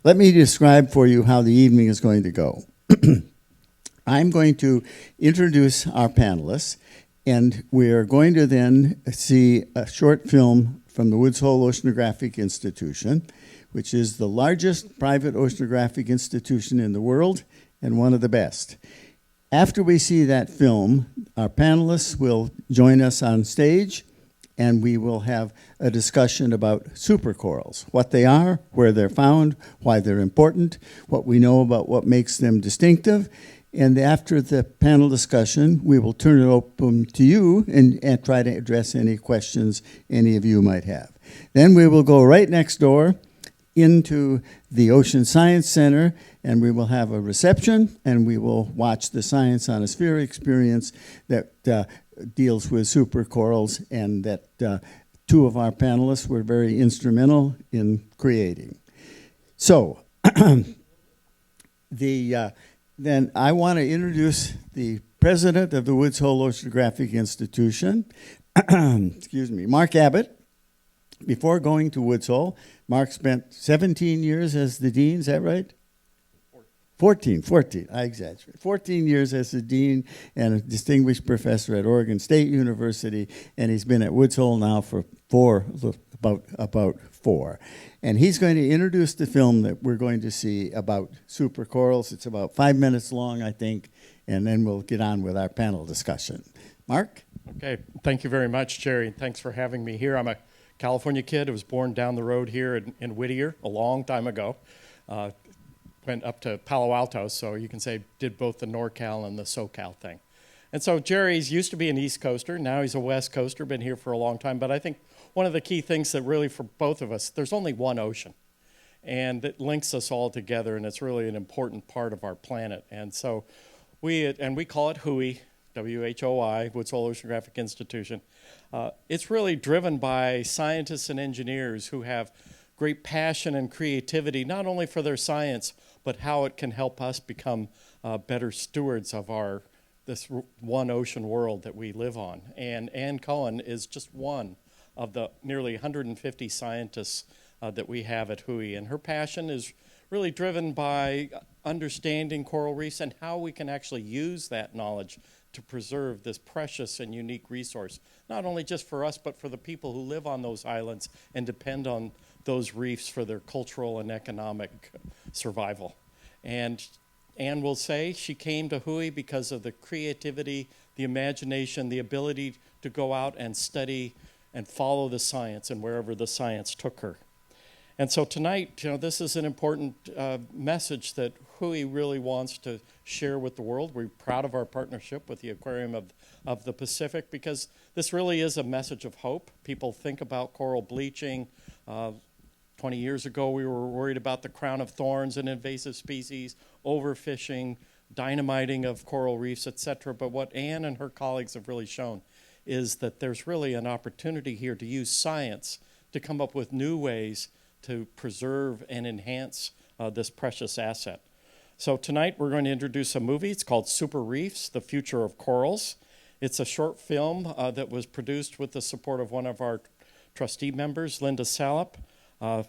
let me describe for you how the evening is going to go. I'm going to introduce our panelists, and we're going to then see a short film from the Woods Hole Oceanographic Institution, which is the largest private oceanographic institution in the world and one of the best. After we see that film, our panelists will join us on stage, and we will have a discussion about supercorals, what they are, where they're found, why they're important, what we know about what makes them distinctive. And after the panel discussion, we will turn it open to you and try to address any questions any of you might have. Then we will go right next door into the Ocean Science Center, and we will have a reception, and we will watch the Science on a Sphere experience that deals with supercorals, and that two of our panelists were very instrumental in creating. So, then I want to introduce the president of the Woods Hole Oceanographic Institution, excuse me, Mark Abbott. Before going to Woods Hole, Mark spent 17 years as the dean, is that right? 14, I exaggerate. 14 years as the dean and a distinguished professor at Oregon State University, and he's been at Woods Hole now for about four. And he's going to introduce the film that we're going to see about supercorals. It's about 5 minutes long, I think, and then we'll get on with our panel discussion. Mark? Okay, thank you very much, Jerry. Thanks for having me here. I'm a California kid. I was born down the road here in Whittier a long time ago. Went up to Palo Alto, so you can say did both the NorCal and the SoCal thing. And so Jerry's used to be an East Coaster. Now he's a West Coaster, been here for a long time. But I think one of the key things that really for both of us, there's only one ocean. And it links us all together, and it's really an important part of our planet. And so we call it WHOI, W-H-O-I, Woods Hole Oceanographic Institution. It's really driven by scientists and engineers who have great passion and creativity, not only for their science, but how it can help us become better stewards of this one ocean world that we live on. And Ann Cohen is just one of the nearly 150 scientists that we have at WHOI. And her passion is really driven by understanding coral reefs and how we can actually use that knowledge to preserve this precious and unique resource, not only just for us, but for the people who live on those islands and depend on those reefs for their cultural and economic survival. And Anne will say she came to WHOI because of the creativity, the imagination, the ability to go out and study and follow the science and wherever the science took her. And so tonight, this is an important message that WHOI really wants to share with the world. We're proud of our partnership with the Aquarium of the Pacific, because this really is a message of hope. People think about coral bleaching. 20 years ago, we were worried about the crown of thorns and invasive species, overfishing, dynamiting of coral reefs, etc. But what Anne and her colleagues have really shown is that there's really an opportunity here to use science to come up with new ways to preserve and enhance this precious asset. So tonight we're going to introduce a movie. It's called Super Reefs, The Future of Corals. It's a short film that was produced with the support of one of our trustee members, Linda Salop,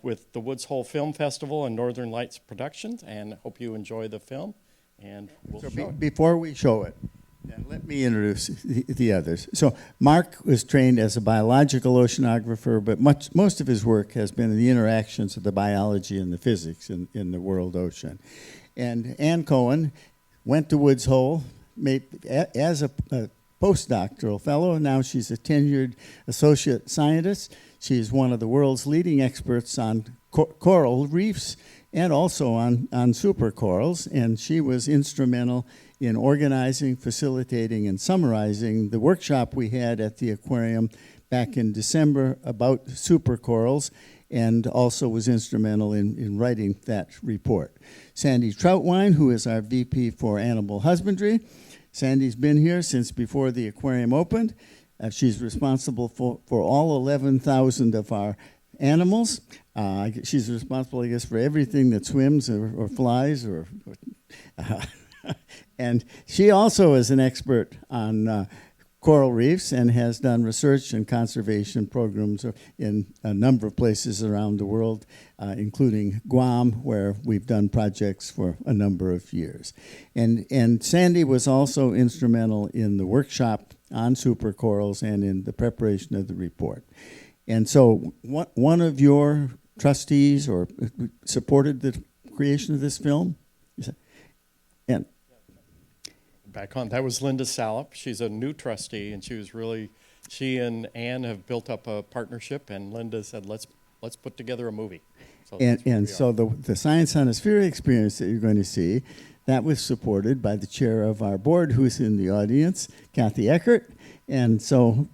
with the Woods Hole Film Festival and Northern Lights Productions, and hope you enjoy the film, and we'll show it. Before we show it, let me introduce the others. So Mark was trained as a biological oceanographer, but most of his work has been in the interactions of the biology and the physics in the world ocean. And Ann Cohen went to Woods Hole as a postdoctoral fellow. Now she's a tenured associate scientist. She's one of the world's leading experts on coral reefs and also on supercorals, and she was instrumental in organizing, facilitating, and summarizing the workshop we had at the aquarium back in December about supercorals, and also was instrumental in writing that report. Sandy Troutwine, who is our VP for Animal Husbandry. Sandy's been here since before the aquarium opened. She's responsible for all 11,000 of our animals. She's responsible, I guess, for everything that swims or flies. And she also is an expert on coral reefs and has done research and conservation programs in a number of places around the world, including Guam, where we've done projects for a number of years. And Sandy was also instrumental in the workshop on supercorals and in the preparation of the report. And so one of your trustees or supported the creation of this film? And Back on. That was Linda Salop. She's a new trustee, and she and Ann have built up a partnership, and Linda said, let's put together a movie. So so the Science on a Sphere experience that you're going to see, that was supported by the chair of our board, who's in the audience, Kathy Eckert. And so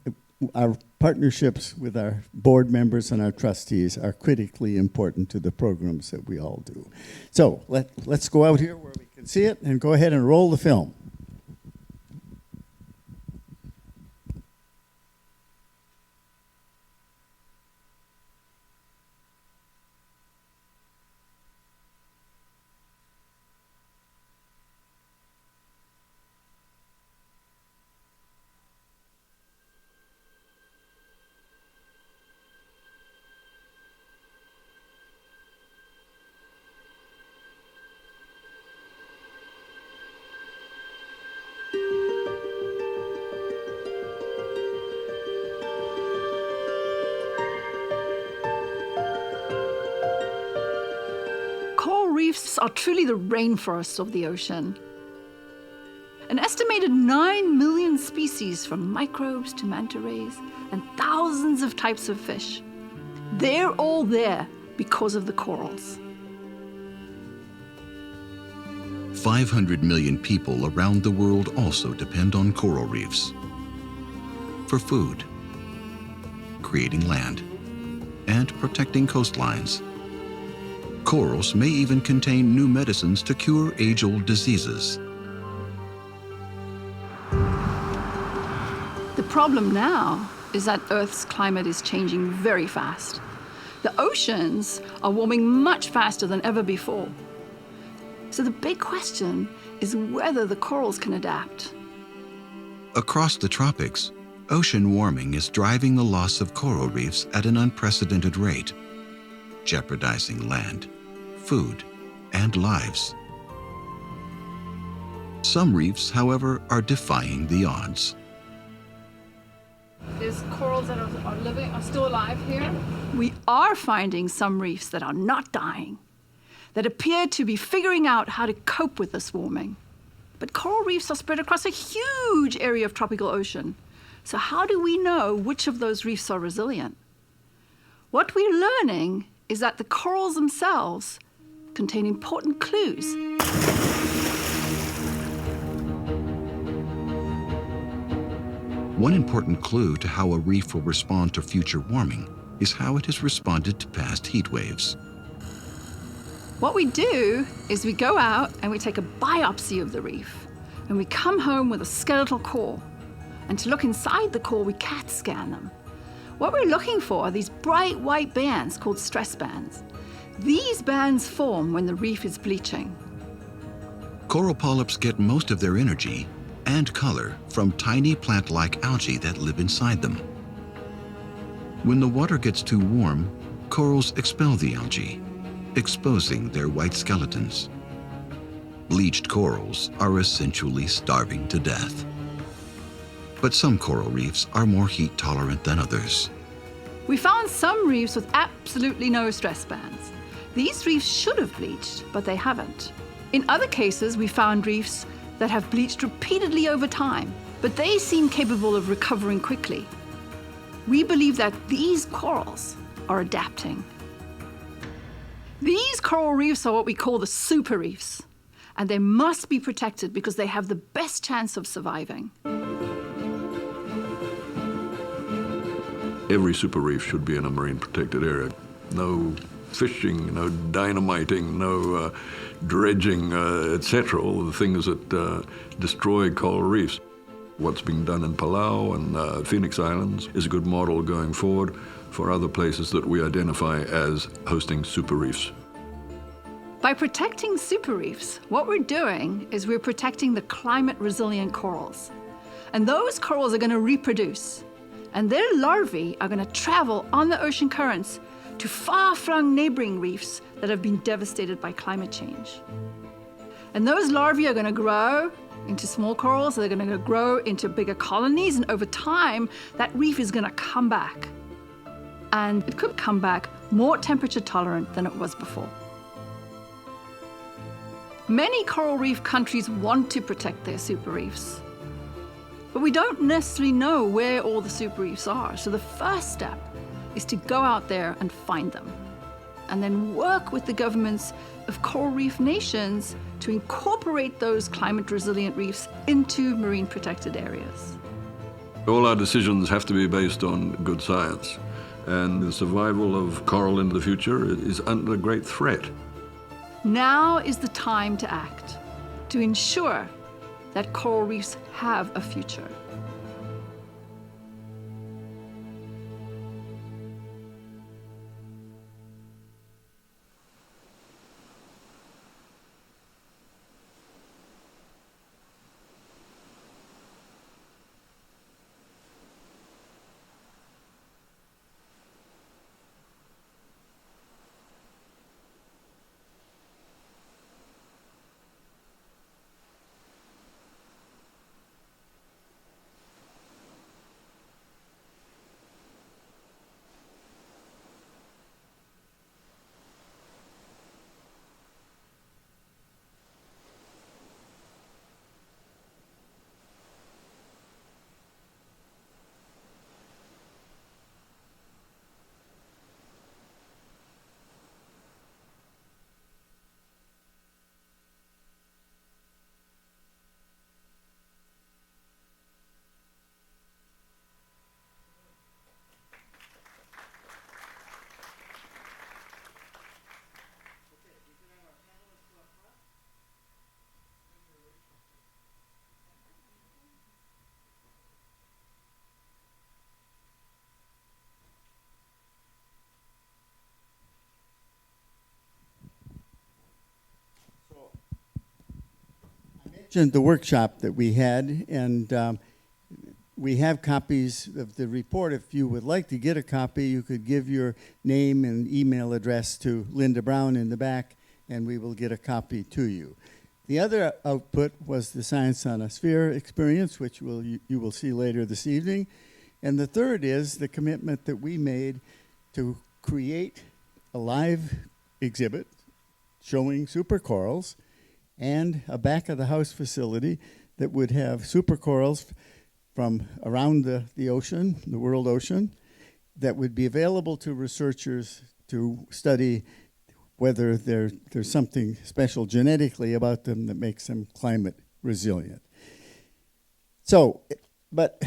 our partnerships with our board members and our trustees are critically important to the programs that we all do. So let's go out here where we can see it and go ahead and roll the film. Coral reefs are truly the rainforests of the ocean. An estimated 9 million species, from microbes to manta rays, and thousands of types of fish. They're all there because of the corals. 500 million people around the world also depend on coral reefs for food, creating land, and protecting coastlines. Corals may even contain new medicines to cure age-old diseases. The problem now is that Earth's climate is changing very fast. The oceans are warming much faster than ever before. So the big question is whether the corals can adapt. Across the tropics, ocean warming is driving the loss of coral reefs at an unprecedented rate, jeopardizing land, food, and lives. Some reefs, however, are defying the odds. There's corals that are still alive here. We are finding some reefs that are not dying, that appear to be figuring out how to cope with this warming. But coral reefs are spread across a huge area of tropical ocean. So how do we know which of those reefs are resilient? What we're learning is that the corals themselves contain important clues. One important clue to how a reef will respond to future warming is how it has responded to past heat waves. What we do is we go out and we take a biopsy of the reef, and we come home with a skeletal core. And to look inside the core, we CAT scan them. What we're looking for are these bright white bands called stress bands. These bands form when the reef is bleaching. Coral polyps get most of their energy and color from tiny plant-like algae that live inside them. When the water gets too warm, corals expel the algae, exposing their white skeletons. Bleached corals are essentially starving to death. But some coral reefs are more heat tolerant than others. We found some reefs with absolutely no stress bands. These reefs should have bleached, but they haven't. In other cases, we found reefs that have bleached repeatedly over time, but they seem capable of recovering quickly. We believe that these corals are adapting. These coral reefs are what we call the super reefs, and they must be protected because they have the best chance of surviving. Every super reef should be in a marine protected area. No fishing, no dynamiting, no dredging, etc. All of the things that destroy coral reefs. What's being done in Palau and Phoenix Islands is a good model going forward for other places that we identify as hosting super reefs. By protecting super reefs, what we're doing is we're protecting the climate-resilient corals. And those corals are going to reproduce. And their larvae are going to travel on the ocean currents to far-flung neighboring reefs that have been devastated by climate change. And those larvae are going to grow into small corals, they're going to grow into bigger colonies, and over time, that reef is going to come back. And it could come back more temperature tolerant than it was before. Many coral reef countries want to protect their super reefs, but we don't necessarily know where all the super reefs are. So the first step is to go out there and find them, and then work with the governments of coral reef nations to incorporate those climate-resilient reefs into marine protected areas. All our decisions have to be based on good science, and the survival of coral into the future is under great threat. Now is the time to act, to ensure that coral reefs have a future. Mentioned the workshop that we had, and we have copies of the report. If you would like to get a copy, you could give your name and email address to Linda Brown in the back, and we will get a copy to you. The other output was the Science on a Sphere experience, which you will see later this evening. And the third is the commitment that we made to create a live exhibit showing supercorals and a back-of-the-house facility that would have supercorals from around the ocean, the world ocean, that would be available to researchers to study whether there's something special genetically about them that makes them climate resilient. So, but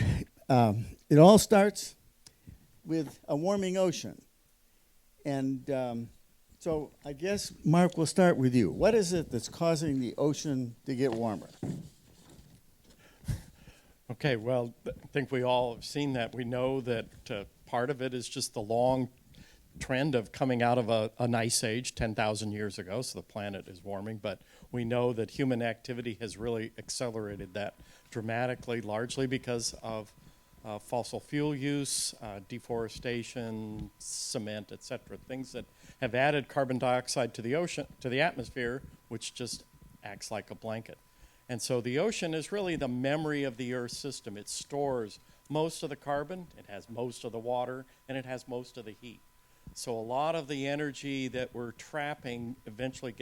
it all starts with a warming ocean. And so I guess, Mark, we'll start with you. What is it that's causing the ocean to get warmer? Okay, well, I think we all have seen that. We know that part of it is just the long trend of coming out of an ice age 10,000 years ago, so the planet is warming, but we know that human activity has really accelerated that dramatically, largely because of fossil fuel use, deforestation, cement, et cetera, things that have added carbon dioxide to the ocean, to the atmosphere, which just acts like a blanket. And so the ocean is really the memory of the Earth system. It stores most of the carbon, it has most of the water, and it has most of the heat. So a lot of the energy that we're trapping eventually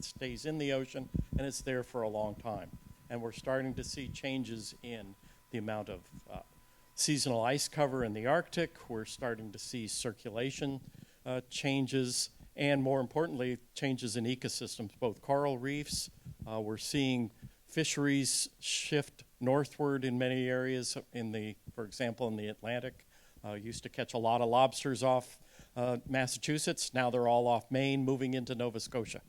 stays in the ocean, and it's there for a long time. And we're starting to see changes in the amount of seasonal ice cover in the Arctic. We're starting to see circulation changes, and more importantly, changes in ecosystems, both coral reefs. We're seeing fisheries shift northward in many areas. For example, in the Atlantic, used to catch a lot of lobsters off Massachusetts. Now they're all off Maine, moving into Nova Scotia.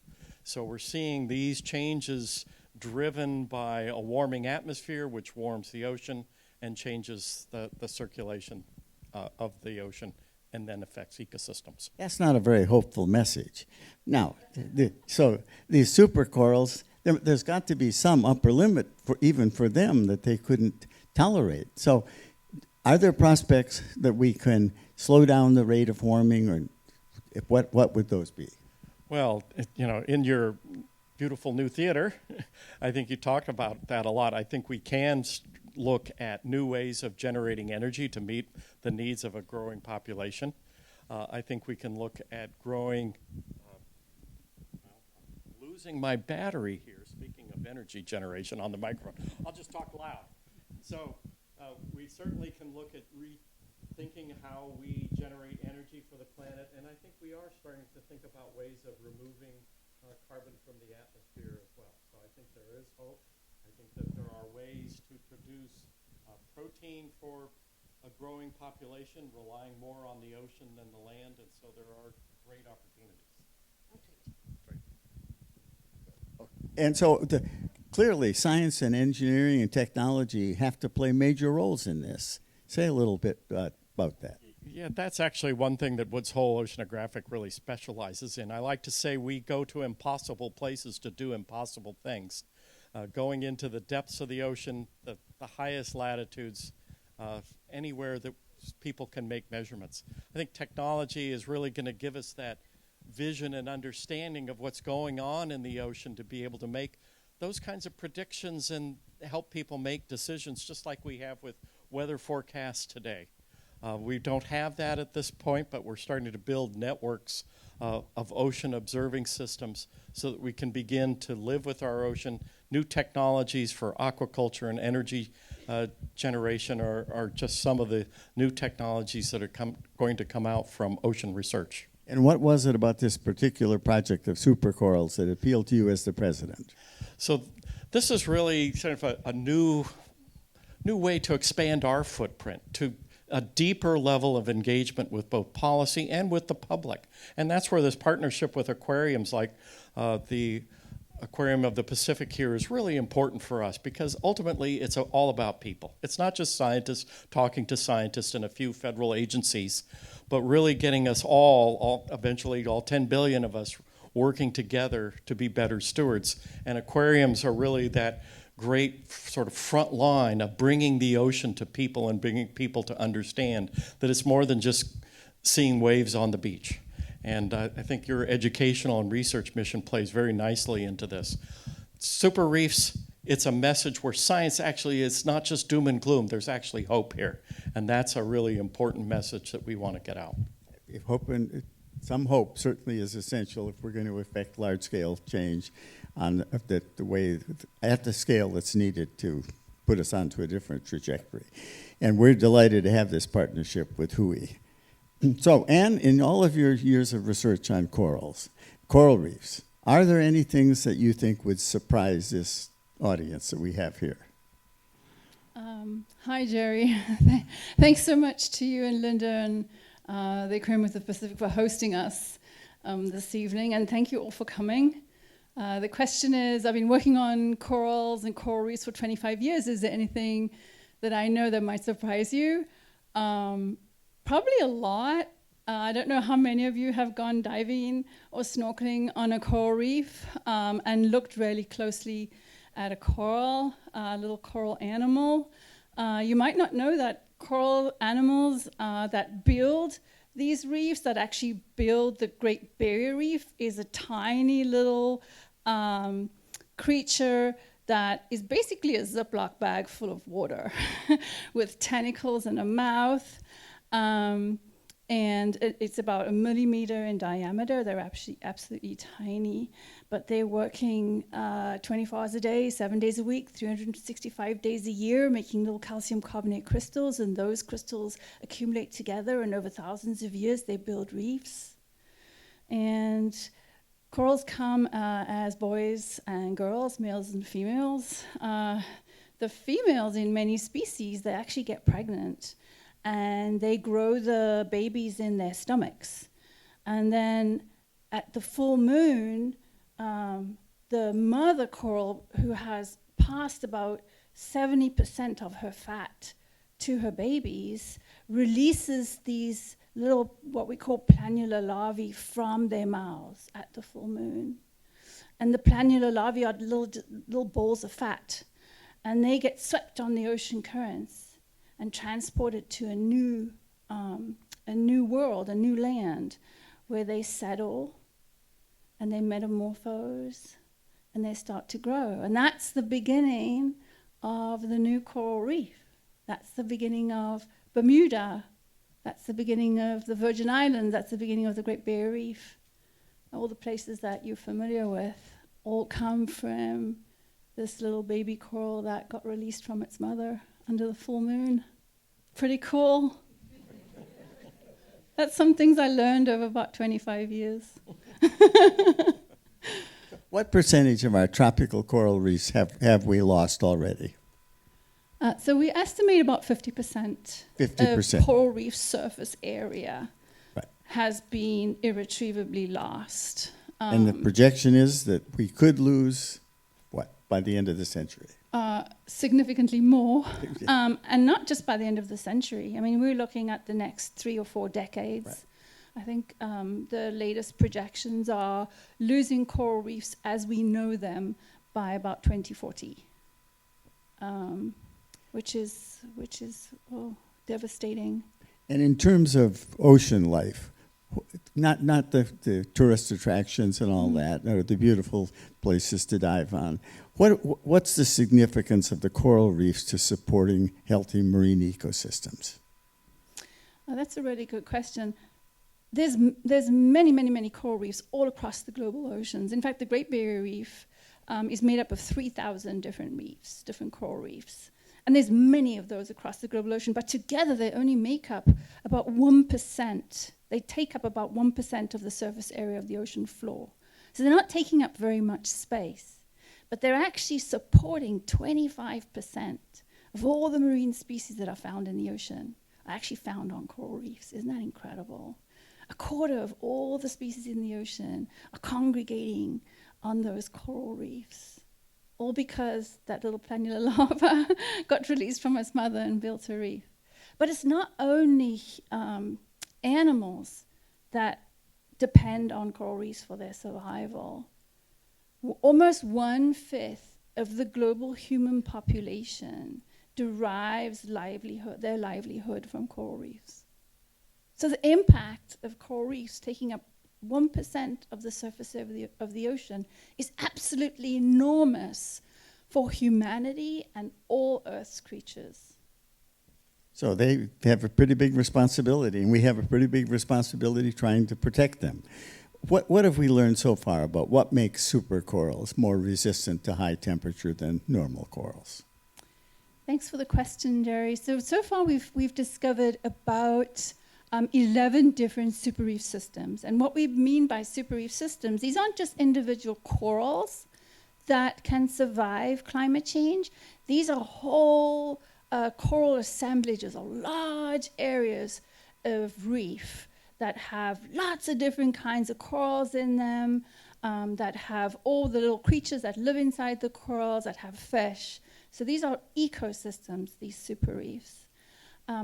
So we're seeing these changes driven by a warming atmosphere, which warms the ocean and changes the circulation of the ocean, and then affects ecosystems. That's not a very hopeful message. Now, so these supercorals, there's got to be some upper limit even for them, that they couldn't tolerate. So are there prospects that we can slow down the rate of warming, or what would those be? Well, in your beautiful new theater, I think you talked about that a lot. I think we can look at new ways of generating energy to meet the needs of a growing population. I think we can look at growing, losing my battery here, speaking of energy generation on the microphone. I'll just talk loud. So we certainly can look at rethinking how we generate energy for the planet, and I think we are starting to think about ways of removing carbon from the atmosphere as well. So I think there is hope. I think that there are ways to produce protein for a growing population, relying more on the ocean than the land, and so there are great opportunities. And so clearly science and engineering and technology have to play major roles in this. Say a little bit about that. Yeah, that's actually one thing that Woods Hole Oceanographic really specializes in. I like to say we go to impossible places to do impossible things. Going into the depths of the ocean, the highest latitudes, anywhere that people can make measurements. I think technology is really going to give us that vision and understanding of what's going on in the ocean to be able to make those kinds of predictions and help people make decisions just like we have with weather forecasts today. We don't have that at this point, but we're starting to build networks of ocean observing systems so that we can begin to live with our ocean. New technologies for aquaculture and energy generation are just some of the new technologies that are going to come out from ocean research. And what was it about this particular project of supercorals that appealed to you as the president? So this is really sort of a new way to expand our footprint, to a deeper level of engagement with both policy and with the public. And that's where this partnership with aquariums like the Aquarium of the Pacific here is really important for us, because ultimately it's all about people. It's not just scientists talking to scientists in a few federal agencies, but really getting us eventually all 10 billion of us working together to be better stewards. And aquariums are really that great sort of front line of bringing the ocean to people and bringing people to understand that it's more than just seeing waves on the beach. And I think your educational and research mission plays very nicely into this. Super Reefs, it's a message where science actually is not just doom and gloom. There's actually hope here. And that's a really important message that we want to get out. If some hope certainly is essential if we're going to affect large-scale change on the way, at the scale that's needed to put us onto a different trajectory. And we're delighted to have this partnership with WHOI. So, Anne, in all of your years of research on coral reefs, are there any things that you think would surprise this audience that we have here? Hi, Jerry. Thanks so much to you and Linda and the Aquarium of the Pacific for hosting us this evening, and thank you all for coming. The question is, I've been working on corals and coral reefs for 25 years. Is there anything that I know that might surprise you? Probably a lot. I don't know how many of you have gone diving or snorkeling on a coral reef and looked really closely at a coral, a little coral animal. You might not know that coral animals that build these reefs, that actually build the Great Barrier Reef, is a tiny little creature that is basically a Ziploc bag full of water with tentacles and a mouth. And it's about 1 millimeter in diameter. They're actually absolutely tiny, but they're working 24 hours a day, 7 days a week, 365 days a year, making little calcium carbonate crystals, and those crystals accumulate together, and over thousands of years they build reefs. And corals come as boys and girls, males and females. The females in many species, they actually get pregnant, and they grow the babies in their stomachs. And then at the full moon, the mother coral, who has passed about 70% of her fat to her babies, releases these little, what we call planular larvae, from their mouths at the full moon. And the planular larvae are little balls of fat. and they get swept on the ocean currents and transported to a new world, a new land, where they settle and they metamorphose and they start to grow. And that's the beginning of the new coral reef. That's the beginning of Bermuda. That's the beginning of the Virgin Islands. That's the beginning of the Great Barrier Reef. All the places that you're familiar with all come from this little baby coral that got released from its mother under the full moon. Pretty cool. That's some things I learned over about 25 years. What percentage of our tropical coral reefs have we lost already? So we estimate about 50%, 50%. of coral reef surface area Right. has been irretrievably lost. And the projection is that we could lose, what, by the end of the century? Significantly more, and not just by the end of the century. I mean, we're looking at the next 3 or 4 decades. Right. I think the latest projections are losing coral reefs as we know them by about 2040, which is devastating. And in terms of ocean life, not the tourist attractions and all that, or the beautiful places to dive on, what's the significance of the coral reefs to supporting healthy marine ecosystems? That's a really good question. There's many coral reefs all across the global oceans. In fact, the Great Barrier Reef is made up of 3,000 different reefs, different coral reefs. And there's many of those across the global ocean, but together they only make up about 1%. They take up about 1% of the surface area of the ocean floor. So they're not taking up very much space, but they're actually supporting 25% of all the marine species that are found in the ocean are actually found on coral reefs. Isn't that incredible? A quarter of all the species in the ocean are congregating on those coral reefs, all because that little planula larva got released from its mother and built a reef. But it's not only animals that depend on coral reefs for their survival. Almost 1/5 of the global human population derives their livelihood from coral reefs. So the impact of coral reefs taking up 1% of the surface of the ocean is absolutely enormous for humanity and all Earth's creatures. So they have a pretty big responsibility, and we have a pretty big responsibility trying to protect them. What have we learned so far about what makes supercorals more resistant to high temperature than normal corals? Thanks for the question, Jerry. So far we've discovered about 11 different super reef systems. And what we mean by super reef systems, these aren't just individual corals that can survive climate change. These are whole coral assemblages or large areas of reef that have lots of different kinds of corals in them, that have all the little creatures that live inside the corals, that have fish. So these are ecosystems, these super reefs.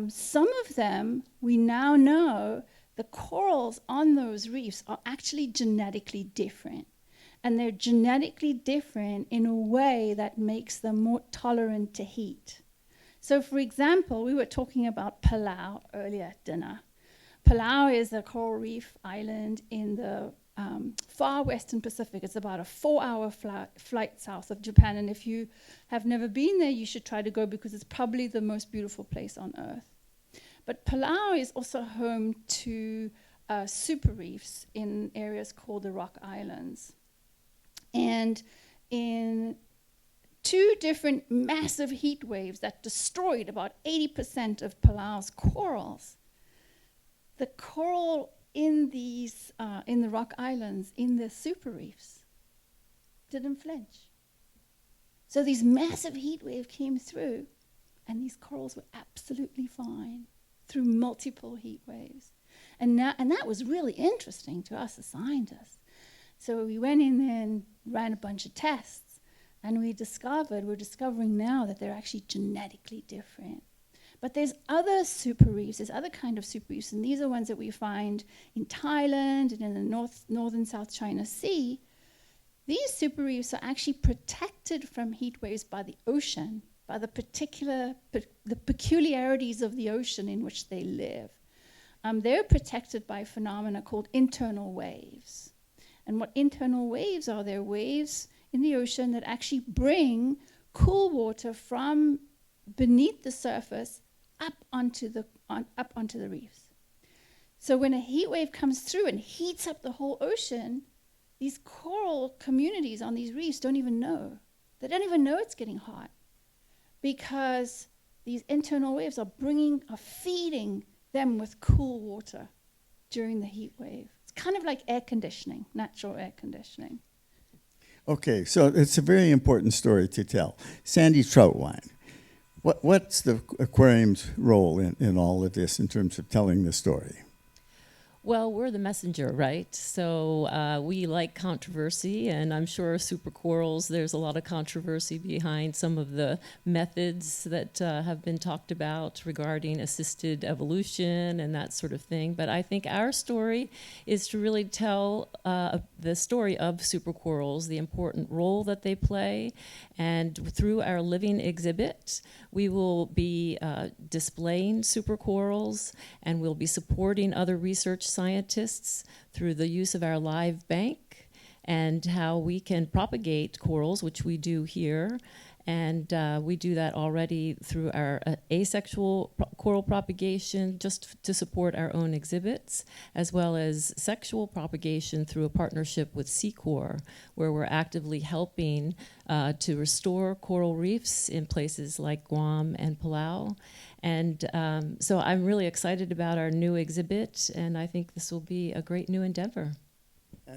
Some of them, we now know the corals on those reefs are actually genetically different. And they're genetically different in a way that makes them more tolerant to heat. So for example, we were talking about Palau earlier at dinner. Palau is a coral reef island in the far western Pacific. It's about a 4-hour flight south of Japan. And if you have never been there, you should try to go because it's probably the most beautiful place on Earth. But Palau is also home to super reefs in areas called the Rock Islands. And in 2 different massive heat waves that destroyed about 80% of Palau's corals, the coral in these in the Rock Islands, in the super reefs, didn't flinch. So these massive heat waves came through, and these corals were absolutely fine through multiple heat waves. And that was really interesting to us as scientists. So we went in there and ran a bunch of tests, and we're discovering now that they're actually genetically different. But there's other super reefs, there's other kind of super reefs, and these are ones that we find in Thailand and in the northern South China Sea, These super reefs are actually protected from heat waves by the ocean, by the peculiarities of the ocean in which they live. They're protected by phenomena called internal waves. And what internal waves are, they're waves in the ocean that actually bring cool water from beneath the surface up onto the reefs. So when a heat wave comes through and heats up the whole ocean, these coral communities on these reefs don't even know. They don't even know it's getting hot because these internal waves are feeding them with cool water during the heat wave. It's kind of like air conditioning, natural air conditioning. Okay, so it's a very important story to tell. Sandy Troutwine, what's the aquarium's role in all of this in terms of telling the story? Well, we're the messenger, right? So we like controversy, and I'm sure supercorals, there's a lot of controversy behind some of the methods that have been talked about regarding assisted evolution and that sort of thing. But I think our story is to really tell the story of supercorals, the important role that they play. And through our living exhibit, we will be displaying supercorals, and we'll be supporting other research scientists through the use of our live bank and how we can propagate corals, which we do here. And we do that already through our asexual coral propagation, just to support our own exhibits, as well as sexual propagation through a partnership with Secor, where we're actively helping to restore coral reefs in places like Guam and Palau. And so I'm really excited about our new exhibit, and I think this will be a great new endeavor.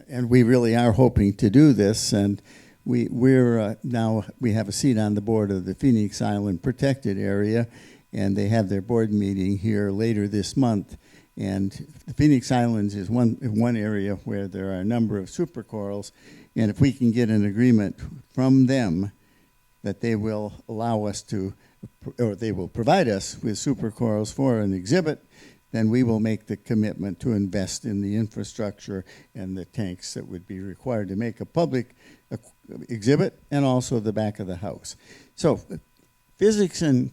And we really are hoping to do this, and we're now we have a seat on the board of the Phoenix Island Protected Area, and they have their board meeting here later this month. And the Phoenix Islands is one area where there are a number of supercorals, and if we can get an agreement from them that they will allow us to, or they will provide us with supercorals for an exhibit, then we will make the commitment to invest in the infrastructure and the tanks that would be required to make a public exhibit, and also the back of the house. So physics and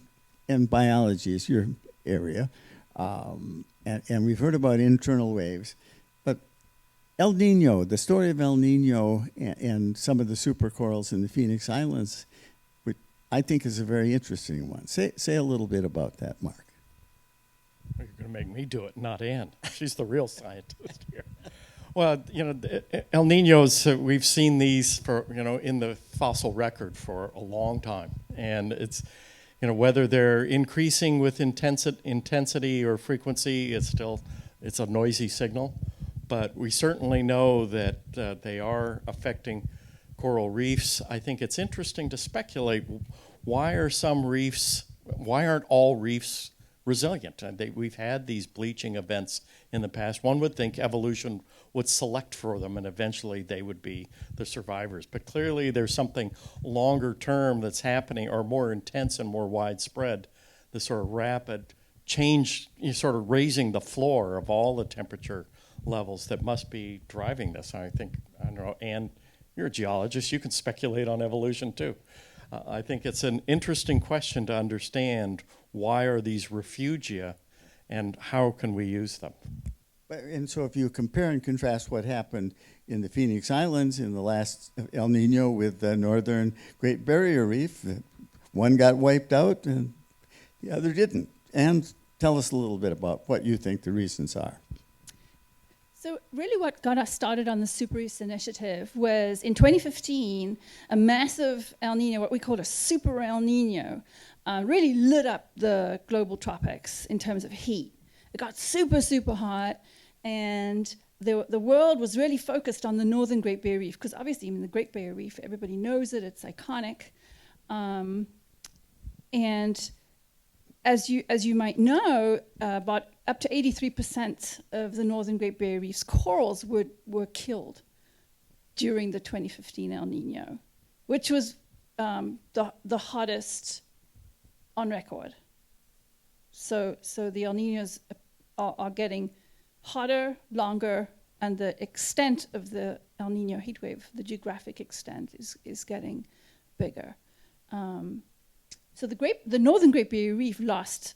biology is your area, and we've heard about internal waves, but El Nino, the story of El Nino and some of the supercorals in the Phoenix Islands, which I think is a very interesting one. Say a little bit about that, Mark. You're going to make me do it, not Ann. She's the real scientist here. Well, El Ninos, we've seen these in the fossil record for a long time. And it's, whether they're increasing with intensity or frequency, it's a noisy signal. But we certainly know that they are affecting coral reefs. I think it's interesting to speculate, why aren't all reefs resilient? We've had these bleaching events in the past. One would think evolution would select for them and eventually they would be the survivors. But clearly there's something longer term that's happening, or more intense and more widespread, the sort of rapid change, sort of raising the floor of all the temperature levels that must be driving this. I don't know, Ann, you're a geologist, you can speculate on evolution too. I think it's an interesting question to understand, why are these refugia and how can we use them? And so if you compare and contrast what happened in the Phoenix Islands in the last El Nino with the northern Great Barrier Reef, one got wiped out and the other didn't. And tell us a little bit about what you think the reasons are. So really what got us started on the Super Reefs initiative was in 2015, a massive El Nino, what we called a super El Nino, really lit up the global tropics in terms of heat. It got super, super hot, and the world was really focused on the northern Great Barrier Reef, because obviously, the Great Barrier Reef, everybody knows it, it's iconic. And as you might know, about up to 83% of the northern Great Barrier Reef's corals were killed during the 2015 El Nino, which was the hottest on record. So the El Ninos are getting hotter, longer, and the extent of the El Nino heat wave, the geographic extent is getting bigger. So the northern Great Barrier Reef lost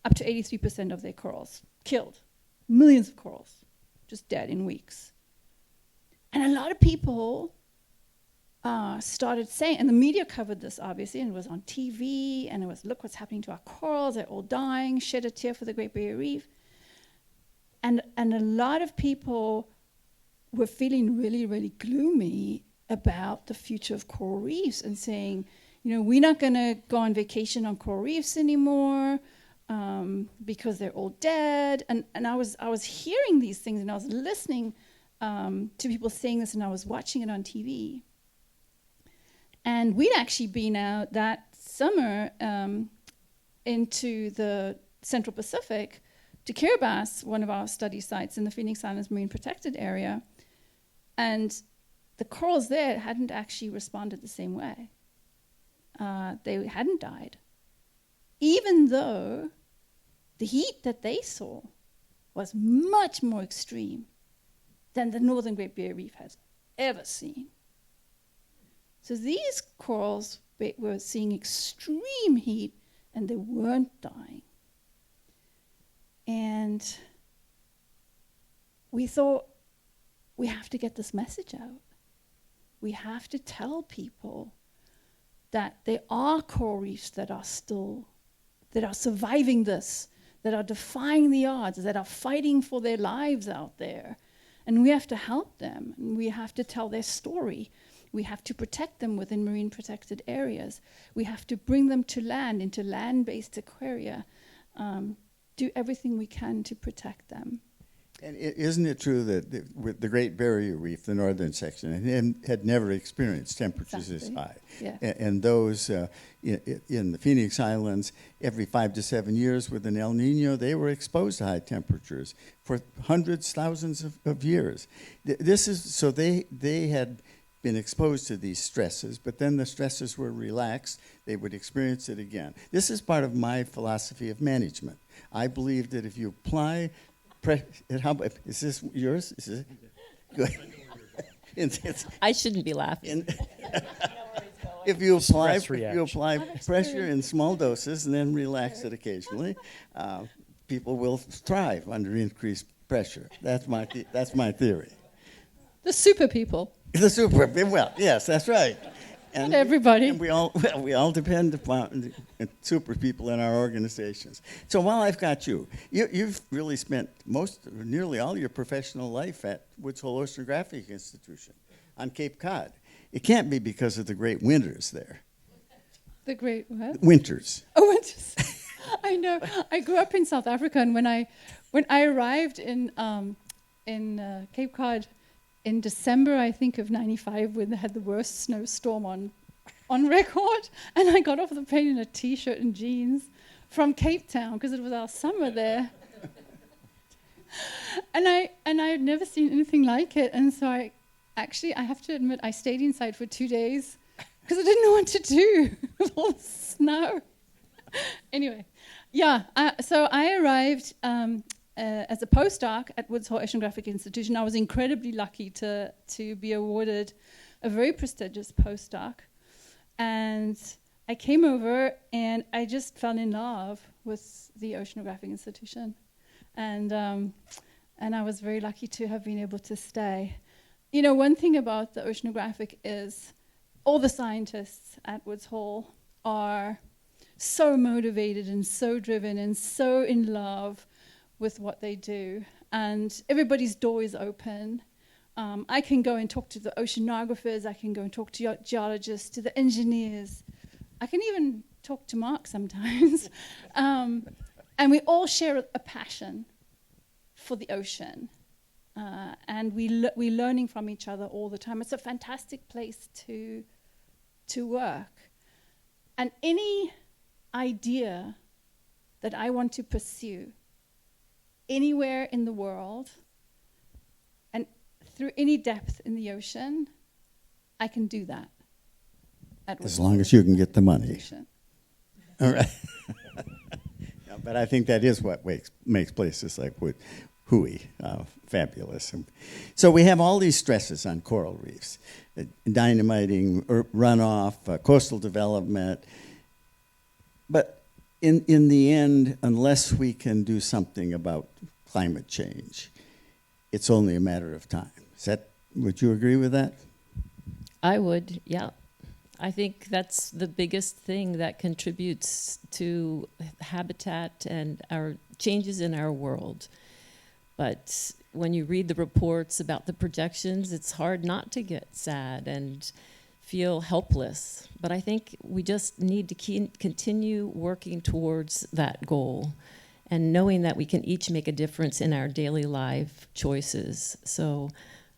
up to 83% of their corals, killed. Millions of corals, just dead in weeks. And a lot of people started saying, and the media covered this obviously, and it was on TV, and it was, look what's happening to our corals, they're all dying, shed a tear for the Great Barrier Reef. And a lot of people were feeling really, really gloomy about the future of coral reefs and saying, you know, we're not going to go on vacation on coral reefs anymore because they're all dead. And I was hearing these things, and I was listening to people saying this, and I was watching it on TV. And we'd actually been out that summer into the Central Pacific to Kiribati, one of our study sites in the Phoenix Islands Marine Protected Area. And the corals there hadn't actually responded the same way. They hadn't died. Even though the heat that they saw was much more extreme than the northern Great Barrier Reef has ever seen. So these corals were seeing extreme heat, and they weren't dying. And we thought, we have to get this message out. We have to tell people that there are coral reefs that are surviving this, that are defying the odds, that are fighting for their lives out there. And we have to help them, and we have to tell their story. We have to protect them within marine protected areas. We have to bring them to land, into land-based aquaria, do everything we can to protect them. And isn't it true that with the Great Barrier Reef, the northern section, had never experienced temperatures this high? Yeah. And those in the Phoenix Islands, every 5 to 7 years with an El Nino, they were exposed to high temperatures for hundreds, thousands of years. This is so they had been exposed to these stresses, but then the stresses were relaxed, they would experience it again. This is part of my philosophy of management. I believe that if you apply is this yours? Is this good? I shouldn't be laughing. If you apply Stress pressure in small doses and then relax it occasionally, people will thrive under increased pressure. That's my theory. The super people. The super, well, yes, that's right. And everybody. And we all depend upon the super people in our organizations. So while I've got you've really spent nearly all your professional life at Woods Hole Oceanographic Institution on Cape Cod. It can't be because of the great winters there. The great what? Winters. Oh, winters. I know. I grew up in South Africa, and when I arrived in Cape Cod in December, I think, of '95, when they had the worst snowstorm on record, and I got off the plane in a T-shirt and jeans from Cape Town because it was our summer there, and I had never seen anything like it, and so I have to admit I stayed inside for 2 days because I didn't know what to do with all the snow. Anyway, yeah. So I arrived. As a postdoc at Woods Hole Oceanographic Institution. I was incredibly lucky to be awarded a very prestigious postdoc. And I came over and I just fell in love with the Oceanographic Institution. And I was very lucky to have been able to stay. You know, one thing about the oceanographic is all the scientists at Woods Hole are so motivated and so driven and so in love with what they do, and everybody's door is open. I can go and talk to the oceanographers, I can go and talk to geologists, to the engineers. I can even talk to Mark sometimes. And we all share a passion for the ocean. And we're learning from each other all the time. It's a fantastic place to work. And any idea that I want to pursue anywhere in the world and through any depth in the ocean, I can do that. As long as you can get the money. All right. Yeah, but I think that is what makes places like hooey. Fabulous. So we have all these stresses on coral reefs, dynamiting, runoff, coastal development. But in the end, unless we can do something about climate change, it's only a matter of time. Would you agree with that? I would, yeah. I think that's the biggest thing that contributes to habitat and our changes in our world. But when you read the reports about the projections, it's hard not to get sad and feel helpless. But I think we just need to continue working towards that goal and knowing that we can each make a difference in our daily life choices. So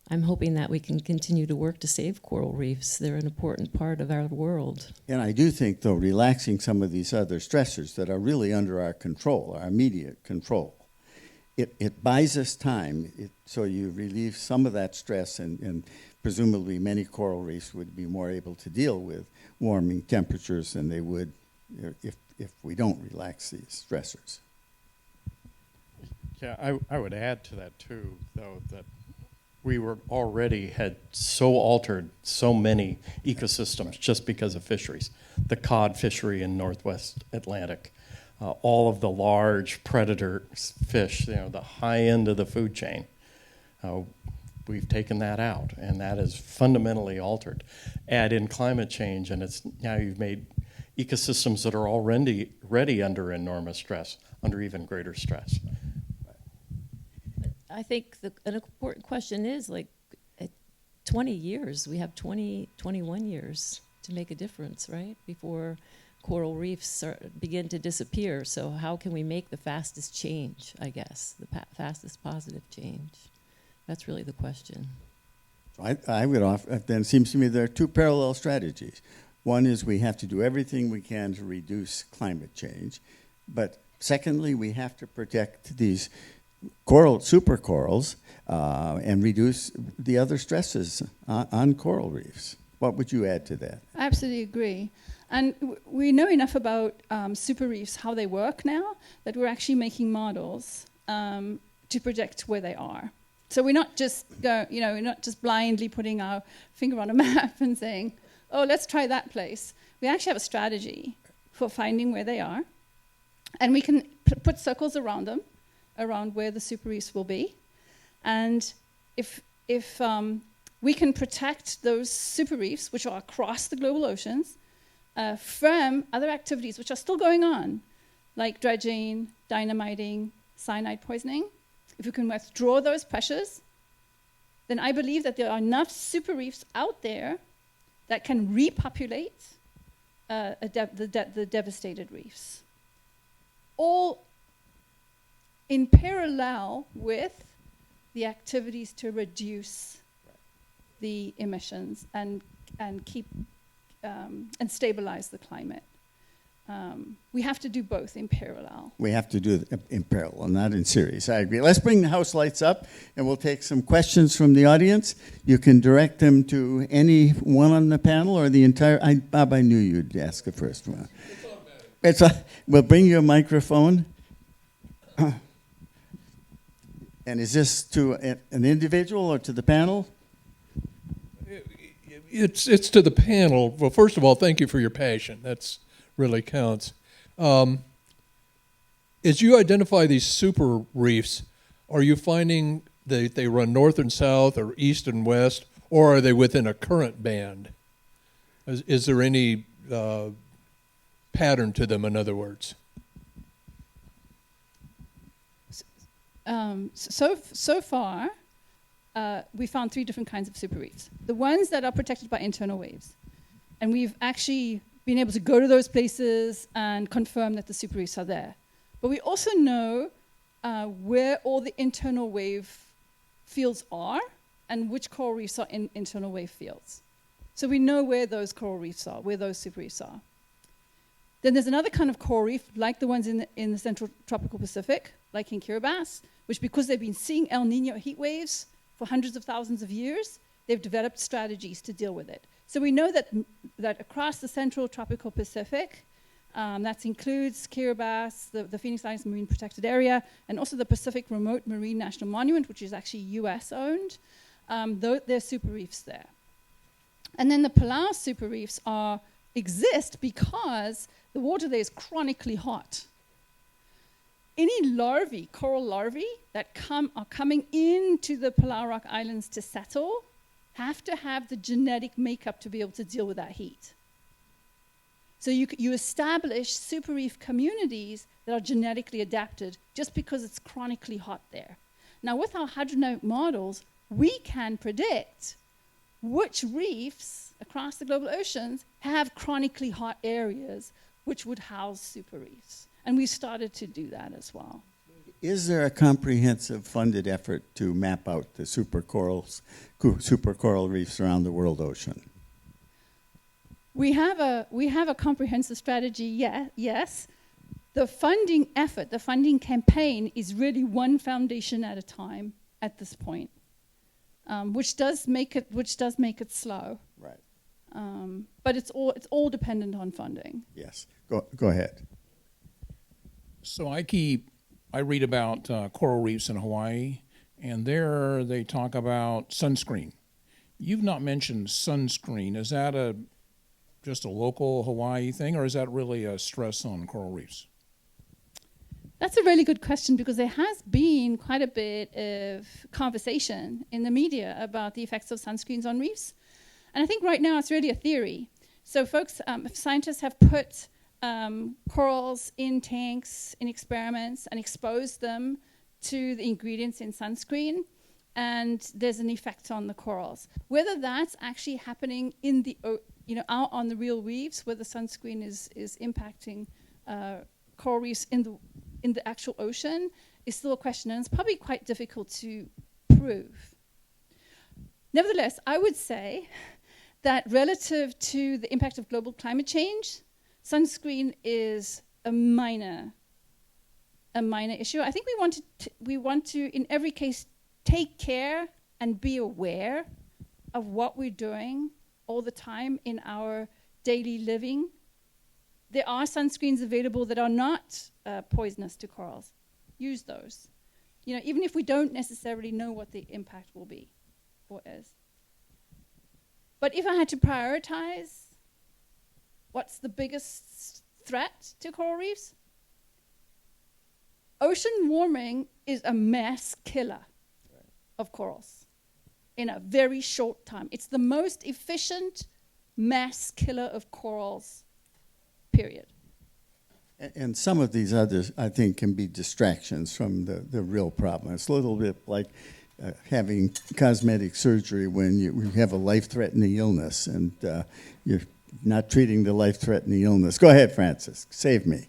I'm hoping that we can continue to work to save coral reefs. They're an important part of our world. And I do think, though, relaxing some of these other stressors that are really under our control, our immediate control, it buys us time. So you relieve some of that stress, and presumably many coral reefs would be more able to deal with warming temperatures than they would if we don't relax these stressors. Yeah, I would add to that, too, though, that we had so altered so many ecosystems just because of fisheries. The cod fishery in Northwest Atlantic, all of the large predator fish, the high end of the food chain. We've taken that out, and that is fundamentally altered. Add in climate change, and now you've made ecosystems that are already under enormous stress, under even greater stress. I think an important question is, like, at 20 years, we have 21 years to make a difference, right? Before coral reefs begin to disappear. So how can we make the fastest change, I guess, the fastest positive change? That's really the question. I would offer, then it seems to me there are two parallel strategies. One is we have to do everything we can to reduce climate change. But secondly, we have to protect these supercorals and reduce the other stresses on coral reefs. What would you add to that? I absolutely agree. And we know enough about super reefs, how they work now, that we're actually making models to project where they are. So we're not just we're not just blindly putting our finger on a map and saying, oh, let's try that place. We actually have a strategy for finding where they are, and we can put circles around them, around where the super reefs will be. And if we can protect those super reefs, which are across the global oceans, from other activities which are still going on, like dredging, dynamiting, cyanide poisoning, if we can withdraw those pressures, then I believe that there are enough super reefs out there that can repopulate the devastated reefs. All in parallel with the activities to reduce the emissions and keep and stabilize the climate. We have to do both in parallel. We have to do it in parallel, not in series. I agree. Let's bring the house lights up, and we'll take some questions from the audience. You can direct them to any one on the panel or the entire. Bob, I knew you'd ask the first one. We'll bring you a microphone. And is this to an individual or to the panel? It's to the panel. Well, first of all, thank you for your passion. That's really counts. As you identify these super reefs, are you finding that they run north and south or east and west, or are they within a current band? Is there any pattern to them, in other words? So far, we found 3 different kinds of super reefs. The ones that are protected by internal waves. And we've actually been able to go to those places and confirm that the super reefs are there. But we also know where all the internal wave fields are and which coral reefs are in internal wave fields. So we know where those coral reefs are, where those super reefs are. Then there's another kind of coral reef, like the ones in the central tropical Pacific, like in Kiribati, which because they've been seeing El Nino heat waves for hundreds of thousands of years, they've developed strategies to deal with it. So we know that across the central tropical Pacific, That includes Kiribati, the Phoenix Islands Marine Protected Area, and also the Pacific Remote Marine National Monument, which is actually US owned. There are super reefs there. And then the Palau super reefs exist because the water there is chronically hot. Any larvae, coral larvae, that are coming into the Palau Rock Islands to settle have to have the genetic makeup to be able to deal with that heat. So you establish super reef communities that are genetically adapted just because it's chronically hot there. Now, with our hydrodynamic models, we can predict which reefs across the global oceans have chronically hot areas which would house super reefs. And we started to do that as well. Is there a comprehensive funded effort to map out the super coral reefs around the world ocean? We have a comprehensive strategy, yes. The funding effort, the funding campaign is really one foundation at a time at this point, which does make it slow. Right. But it's all dependent on funding. Yes. Go ahead. So I read about coral reefs in Hawaii, and there they talk about sunscreen. You've not mentioned sunscreen. Is that just a local Hawaii thing, or is that really a stress on coral reefs? That's a really good question, because there has been quite a bit of conversation in the media about the effects of sunscreens on reefs. And I think right now it's really a theory. So scientists have put corals in tanks, in experiments, and exposed them to the ingredients in sunscreen, and there's an effect on the corals. Whether that's actually happening out on the real reefs, where the sunscreen is impacting coral reefs in the actual ocean, is still a question, and it's probably quite difficult to prove. Nevertheless, I would say that relative to the impact of global climate change, sunscreen is a minor issue. I think we want to, in every case, take care and be aware of what we're doing all the time in our daily living. There are sunscreens available that are not poisonous to corals. Use those. Even if we don't necessarily know what the impact will be or is. But if I had to prioritize what's the biggest threat to coral reefs, ocean warming is a mass killer of corals in a very short time. It's the most efficient mass killer of corals, period. And some of these others, I think, can be distractions from the real problem. It's a little bit like having cosmetic surgery when you have a life-threatening illness and you're not treating the life-threatening illness. Go ahead, Francis. Save me.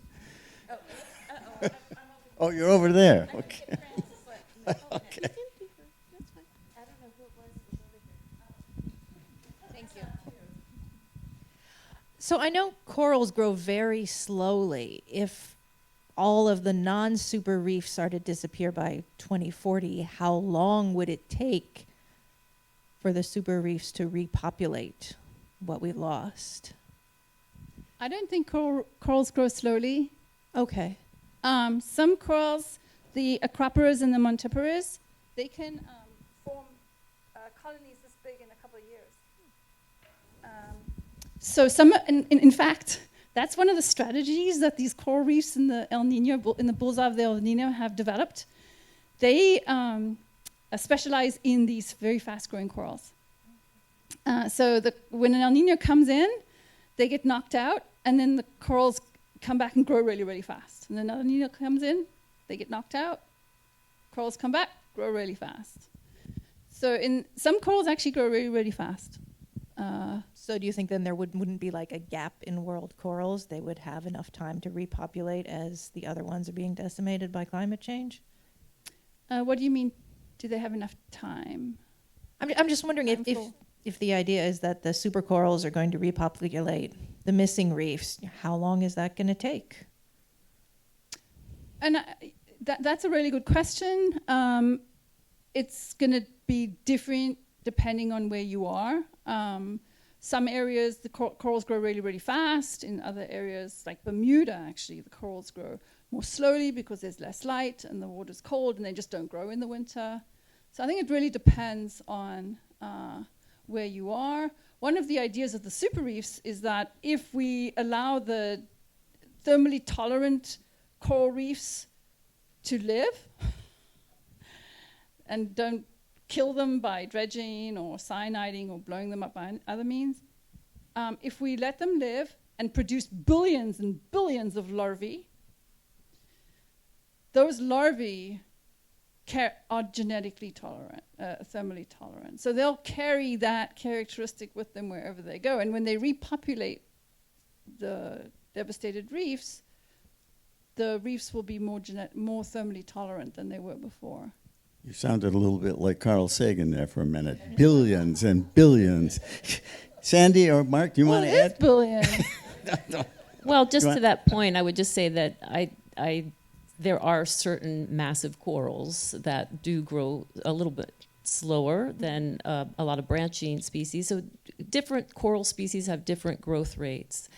Oh, you're over there. Okay. Okay. So I know corals grow very slowly. If all of the non-super reefs are to disappear by 2040, how long would it take for the super reefs to repopulate what we lost? I don't think corals grow slowly. Okay. Some corals, the acroporas and the montiporas, they can form colonies this big in a couple of years. So in fact, that's one of the strategies that these coral reefs in the in the bullseye of the El Nino have developed. They specialize in these very fast-growing corals. So when an El Nino comes in, they get knocked out, and then the corals come back and grow really, really fast. And then El Nino comes in, they get knocked out, corals come back, grow really fast. So some corals actually grow really, really fast. So do you think then there wouldn't be like a gap in world corals? They would have enough time to repopulate as the other ones are being decimated by climate change? What do you mean, do they have enough time? I'm just wondering if the idea is that the supercorals are going to repopulate the missing reefs, how long is that going to take? And that's a really good question. It's going to be different depending on where you are. Some areas, the corals grow really, really fast. In other areas, like Bermuda, actually, the corals grow more slowly because there's less light and the water's cold and they just don't grow in the winter. So I think it really depends on where you are. One of the ideas of the super reefs is that if we allow the thermally tolerant coral reefs to live and don't kill them by dredging or cyaniding or blowing them up by other means, if we let them live and produce billions and billions of larvae, those larvae are genetically tolerant, thermally tolerant. So they'll carry that characteristic with them wherever they go. And when they repopulate the devastated reefs, the reefs will be more thermally tolerant than they were before. You sounded a little bit like Carl Sagan there for a minute. Billions and billions. Sandy or Mark, do you want to add? It is billions. Well, just to that point, I would just say that there are certain massive corals that do grow a little bit slower than a lot of branching species. So different coral species have different growth rates.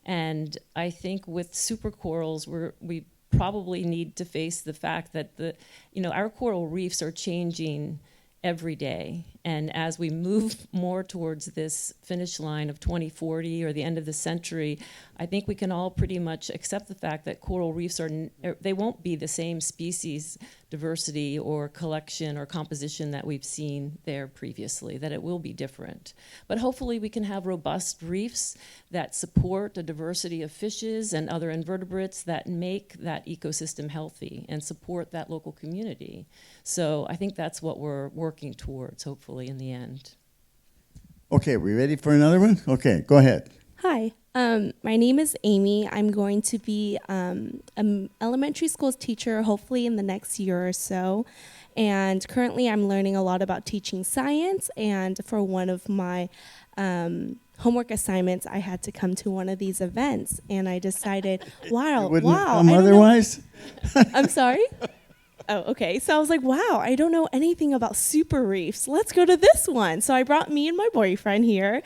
And I think with supercorals, we probably need to face the fact that our coral reefs are changing every day. And as we move more towards this finish line of 2040 or the end of the century, I think we can all pretty much accept the fact that coral reefs they won't be the same species diversity or collection or composition that we've seen there previously, that it will be different. But hopefully we can have robust reefs that support a diversity of fishes and other invertebrates that make that ecosystem healthy and support that local community. So I think that's what we're working towards, hopefully, in the end. Okay, we ready for another one? Okay, go ahead. Hi, my name is Amy. I'm going to be an elementary school teacher, hopefully in the next year or so. And currently I'm learning a lot about teaching science. And for one of my homework assignments, I had to come to one of these events. And I decided, wow. Come otherwise? I'm sorry? Oh, okay. So I was like, wow, I don't know anything about super reefs. Let's go to this one. So I brought me and my boyfriend here,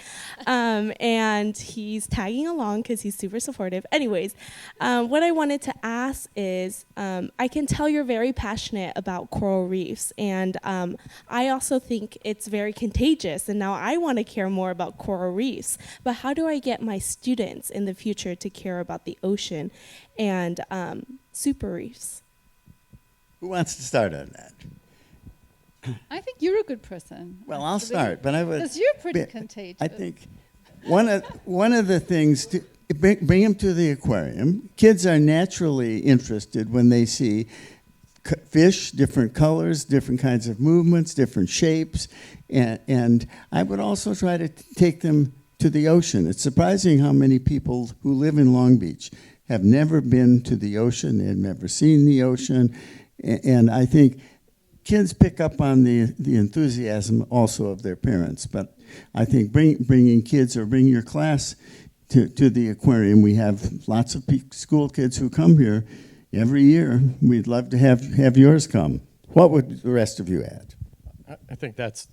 and he's tagging along because he's super supportive. Anyways, what I wanted to ask is, I can tell you're very passionate about coral reefs, and I also think it's very contagious, and now I want to care more about coral reefs. But how do I get my students in the future to care about the ocean and super reefs? Who wants to start on that? I think you're a good person. Well, I'll start, but I would. Because you're pretty contagious. I think one of the things to bring them to the aquarium. Kids are naturally interested when they see fish, different colors, different kinds of movements, different shapes, and I would also try to take them to the ocean. It's surprising how many people who live in Long Beach have never been to the ocean. They've never seen the ocean. And I think kids pick up on the enthusiasm also of their parents. But I think bringing kids or bring your class to the aquarium. We have lots of school kids who come here every year. We'd love to have yours come. What would the rest of you add? I think that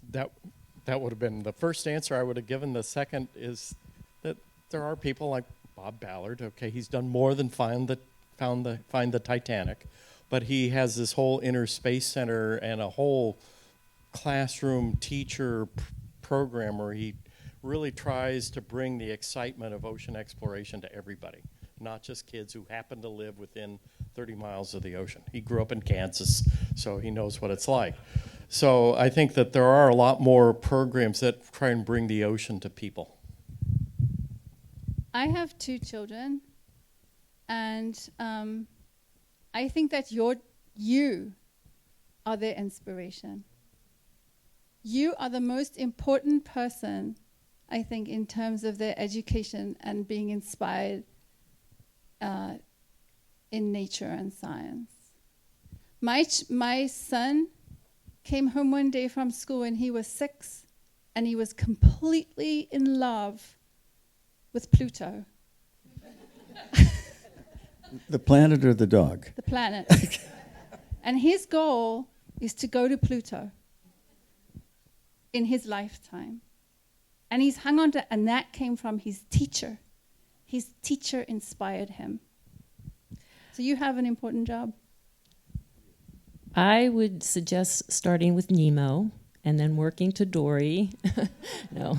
would have been the first answer I would have given. The second is that there are people like Bob Ballard. Okay, he's done more than find the Titanic. But he has this whole inner space center and a whole classroom teacher program where he really tries to bring the excitement of ocean exploration to everybody, not just kids who happen to live within 30 miles of the ocean. He grew up in Kansas, so he knows what it's like. So I think that there are a lot more programs that try and bring the ocean to people. I have 2 children, and I think that you are their inspiration. You are the most important person, I think, in terms of their education and being inspired in nature and science. My son came home one day from school and he was 6, and he was completely in love with Pluto. The planet or the dog? The planet. And his goal is to go to Pluto in his lifetime. And he's hung on to, and that came from his teacher. His teacher inspired him. So you have an important job. I would suggest starting with Nemo and then working to Dory. No.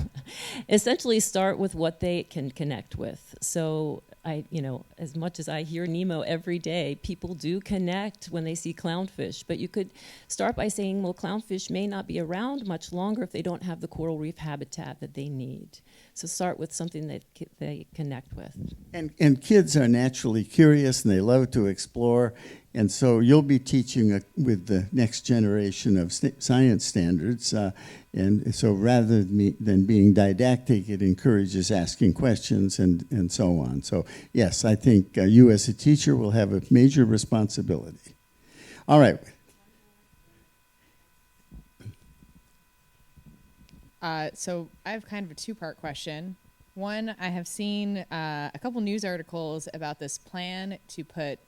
Essentially start with what they can connect with. So as much as I hear Nemo every day, people do connect when they see clownfish. But you could start by saying, well, clownfish may not be around much longer if they don't have the coral reef habitat that they need. So start with something that they connect with. And kids are naturally curious and they love to explore. And so you'll be teaching with the next generation of science standards. And so rather than being didactic, it encourages asking questions and so on. So yes, I think you as a teacher will have a major responsibility. All right. So I have kind of a two-part question. One, I have seen a couple news articles about this plan to put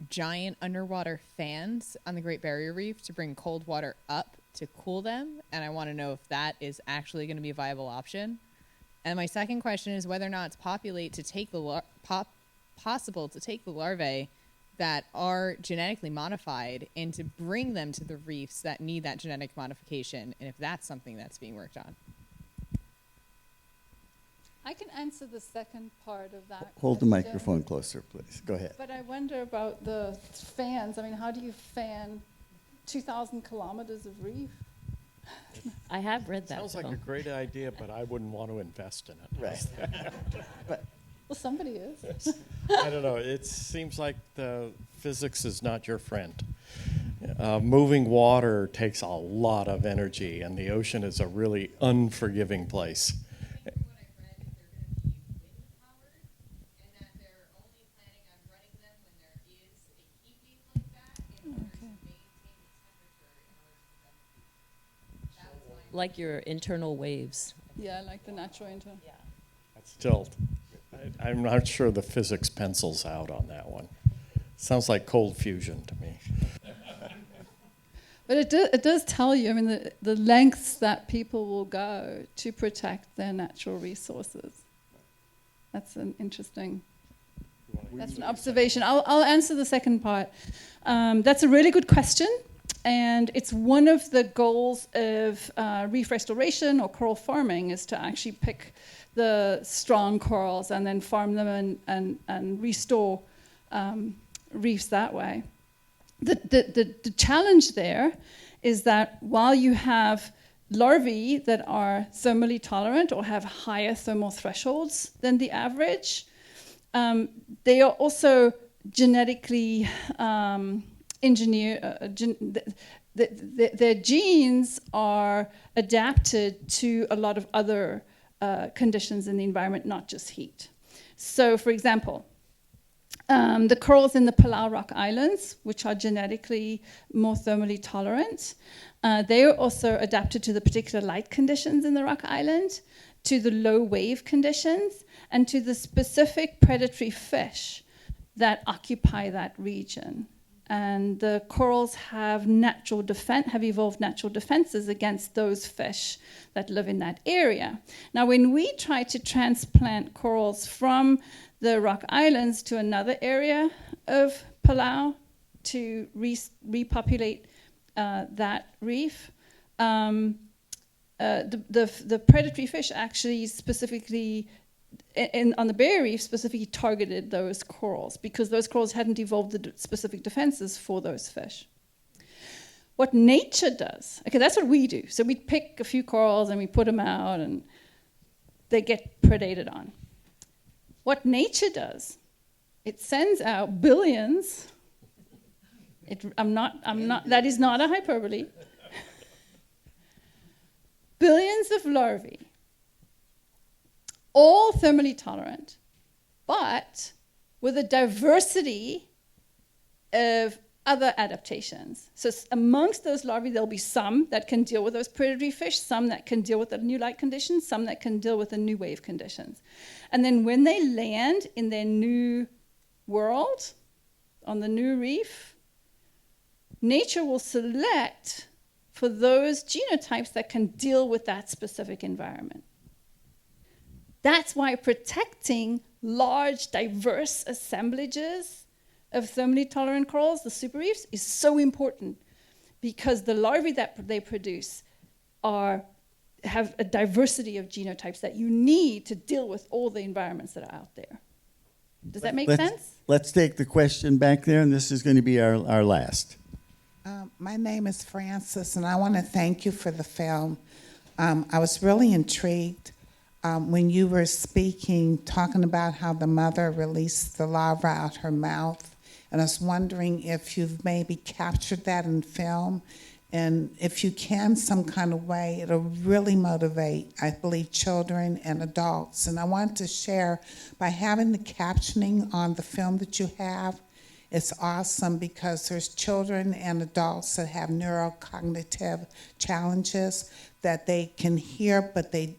giant underwater fans on the Great Barrier Reef to bring cold water up to cool them, and I want to know if that is actually going to be a viable option. And my second question is whether or not it's possible to take the larvae that are genetically modified and to bring them to the reefs that need that genetic modification, and if that's something that's being worked on. I can answer the second part of that. Hold the question. microphone closer, please. Go ahead. But I wonder about the fans. I mean, how do you fan 2,000 kilometers of reef? I have read that. Sounds like a great idea, but I wouldn't want to invest in it. Right. Well, somebody is. I don't know. It seems like the physics is not your friend. Moving water takes a lot of energy, and the ocean is a really unforgiving place. Like your internal waves. Yeah, like the natural internal. Yeah. Still, I'm not sure the physics pencils out on that one. Sounds like cold fusion to me. But it does tell you, I mean, the lengths that people will go to protect their natural resources. That's an interesting, that's an observation. I'll answer the second part. That's a really good question. And it's one of the goals of reef restoration or coral farming is to actually pick the strong corals and then farm them and restore reefs that way. The challenge there is that while you have larvae that are thermally tolerant or have higher thermal thresholds than the average, they are also genetically their genes are adapted to a lot of other conditions in the environment, not just heat. So, for example, the corals in the Palau Rock Islands, which are genetically more thermally tolerant, they are also adapted to the particular light conditions in the rock island, to the low wave conditions, and to the specific predatory fish that occupy that region. And the corals have evolved natural defenses against those fish that live in that area. Now, when we try to transplant corals from the rock islands to another area of Palau to repopulate that reef, the predatory fish actually specifically on the Barrier Reef specifically targeted those corals because those corals hadn't evolved the specific defenses for those fish. What nature does, okay, that's what we do. So we pick a few corals and we put them out and they get predated on. What nature does, it sends out billions. That is not a hyperbole. Billions of larvae, all thermally tolerant, but with a diversity of other adaptations. So amongst those larvae, there'll be some that can deal with those predatory fish, some that can deal with the new light conditions, some that can deal with the new wave conditions. And then when they land in their new world, on the new reef, nature will select for those genotypes that can deal with that specific environment. That's why protecting large, diverse assemblages of thermally tolerant corals, the super reefs, is so important, because the larvae that they produce have a diversity of genotypes that you need to deal with all the environments that are out there. Does that make sense? Let's take the question back there, and this is going to be our last. My name is Frances, and I want to thank you for the film. I was really intrigued when you were speaking, talking about how the mother released the larva out her mouth, and I was wondering if you've maybe captured that in film, and if you can, some kind of way, it'll really motivate, I believe, children and adults. And I want to share, by having the captioning on the film that you have, it's awesome, because there's children and adults that have neurocognitive challenges that they can hear, but they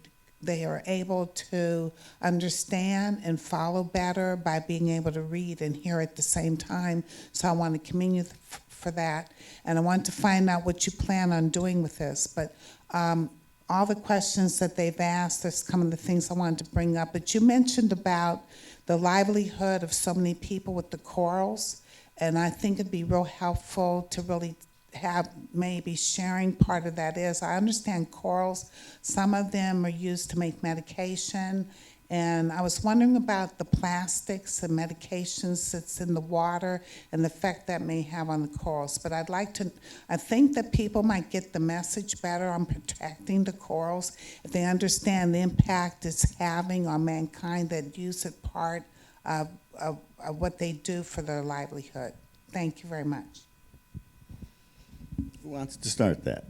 are able to understand and follow better by being able to read and hear at the same time. So I want to commend you for that. And I want to find out what you plan on doing with this. But all the questions that they've asked, there's some of the things I wanted to bring up. But you mentioned about the livelihood of so many people with the corals. And I think it'd be real helpful to really have maybe sharing part of that is. I understand corals, some of them are used to make medication, and I was wondering about the plastics and medications that's in the water and the effect that may have on the corals. But I think that people might get the message better on protecting the corals if they understand the impact it's having on mankind that use it part of what they do for their livelihood. Thank you very much. Who wants to start that?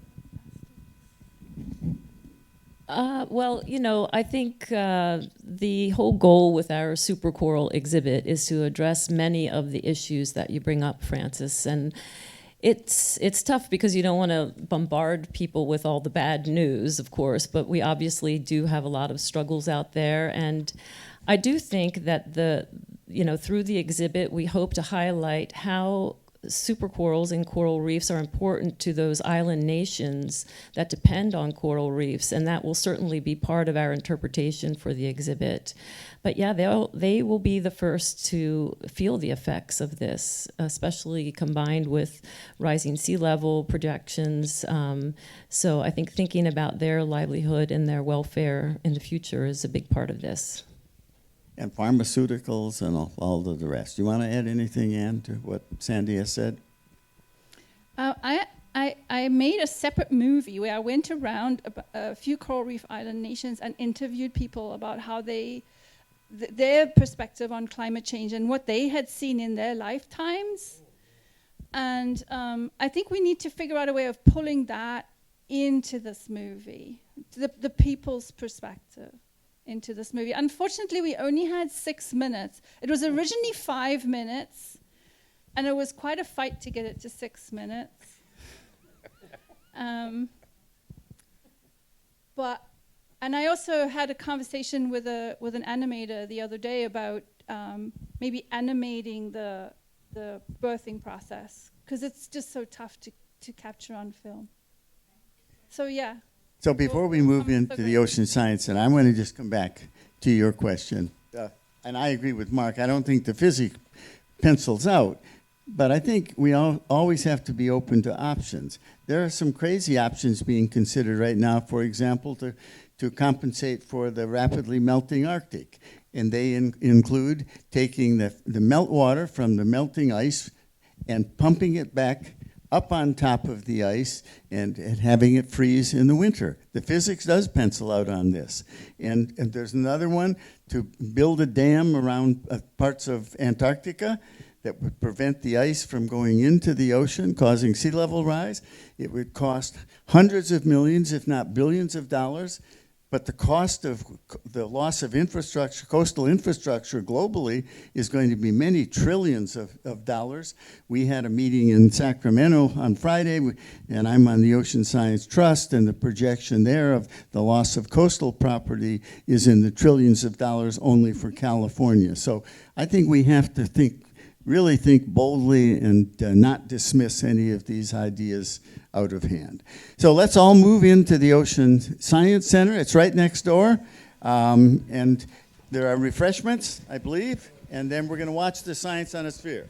Well, I think the whole goal with our super coral exhibit is to address many of the issues that you bring up, Francis. And it's tough because you don't want to bombard people with all the bad news, of course, but we obviously do have a lot of struggles out there. And I do think that through the exhibit, we hope to highlight how supercorals and coral reefs are important to those island nations that depend on coral reefs, and that will certainly be part of our interpretation for the exhibit. But yeah, they will be the first to feel the effects of this, especially combined with rising sea level projections. So I think thinking about their livelihood and their welfare in the future is a big part of this. And pharmaceuticals and all of the rest. You want to add anything, Ann, to what Sandy has said? I made a separate movie where I went around a few coral reef island nations and interviewed people about how their perspective on climate change and what they had seen in their lifetimes. And I think we need to figure out a way of pulling that into this movie, the people's perspective into this movie. Unfortunately, we only had 6 minutes. It was originally 5 minutes, and it was quite a fight to get it to 6 minutes. And I also had a conversation with an animator the other day about maybe animating the birthing process, because it's just so tough to capture on film. So yeah. So before we move into the ocean science, and I'm going to just come back to your question. And I agree with Mark. I don't think the physics pencils out, but I think we always have to be open to options. There are some crazy options being considered right now, for example, to compensate for the rapidly melting Arctic. And they include taking the meltwater from the melting ice and pumping it back up on top of the ice and having it freeze in the winter. The physics does pencil out on this. And there's another one, to build a dam around parts of Antarctica that would prevent the ice from going into the ocean, causing sea level rise. It would cost hundreds of millions, if not billions of dollars. But the cost of the loss of infrastructure, coastal infrastructure globally, is going to be many trillions of dollars. We had a meeting in Sacramento on Friday, and I'm on the Ocean Science Trust, and the projection there of the loss of coastal property is in the trillions of dollars only for California. So I think we have to really think boldly and not dismiss any of these ideas out of hand. So let's all move into the Ocean Science Center. It's right next door. And there are refreshments, I believe, and then we're going to watch the science on a sphere.